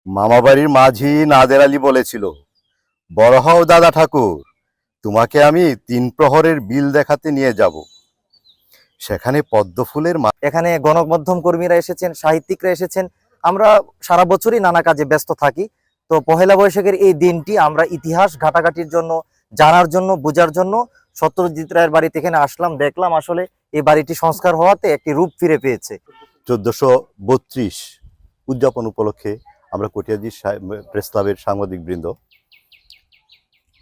মামাবাড়ির মাঝি নাদের আলী বলেছিল, বড় হও দাদা ঠাকুর, তোমাকে আমি 3 প্রহরের বিল দেখাতে নিয়ে যাব। সেখানে পদ্মফুলের এখানে গণমাধ্যম কর্মীরা এসেছেন, সাহিত্যিকরা এসেছেন। আমরা সারা বছরই নানা কাজে ব্যস্ত থাকি। তো পহেলা বৈশাখের এই দিনটি আমরা ইতিহাস ঘাটাঘাটির জন্য, জানার জন্য, বোঝার জন্য সত্যজিৎ রায়ের বাড়িতে এখানে আসলাম। দেখলাম আসলে এই বাড়িটি সংস্কার হওয়াতে একটি রূপ ফিরে পেয়েছে। 1432 উদযাপন উপলক্ষে আমরা কটিয়াদী প্রেস ক্লাবের সাংবাদিক বৃন্দ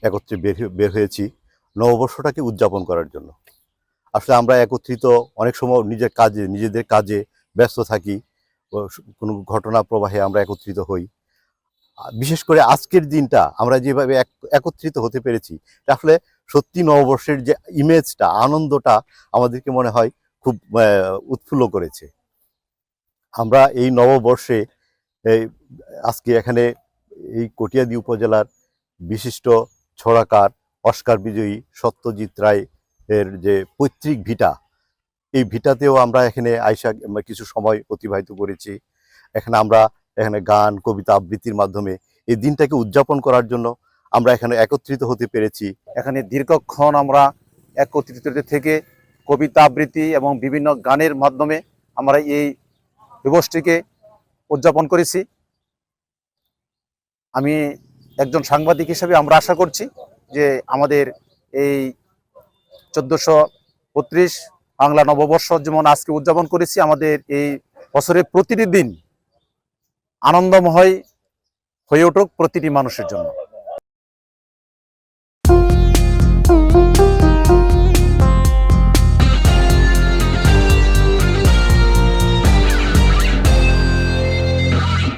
একত্রে বের হয়েছি নববর্ষটাকে উদযাপন করার জন্য। আসলে আমরা একত্রিত অনেক সময় নিজেদের কাজে ব্যস্ত থাকি, কোনো ঘটনা প্রবাহে আমরা একত্রিত হই। বিশেষ করে আজকের দিনটা আমরা যেভাবে একত্রিত হতে পেরেছি, আসলে সত্যি নববর্ষের যে ইমেজটা, আনন্দটা আমাদেরকে মনে হয় খুব উৎফুল্ল করেছে। আমরা এই নববর্ষে আজকে এখানে এই কটিয়াদী উপজেলার বিশিষ্ট ছড়াকার, অস্কার বিজয়ী সত্যজিৎ রায় এর যে পৈতৃক ভিটা, এই ভিটাতেও আমরা এখানে আইসা কিছু সময় অতিবাহিত করেছি। এখানে গান, কবিতা আবৃত্তির মাধ্যমে এই দিনটাকে উদযাপন করার জন্য আমরা এখানে একত্রিত হতে পেরেছি। এখানে দীর্ঘক্ষণ আমরা একত্রিত থেকে কবিতা আবৃত্তি এবং বিভিন্ন গানের মাধ্যমে আমরা এই দিবসটিকে উদযাপন করেছি। আমি একজন সাংবাদিক হিসেবে আমরা আশা করছি যে আমাদের এই 1432 বাংলা নববর্ষ যেমন আজকে উদযাপন করেছি, আমাদের এই বছরের প্রতিটি দিন আনন্দময় হয়ে উঠুক প্রতিটি মানুষের জন্য।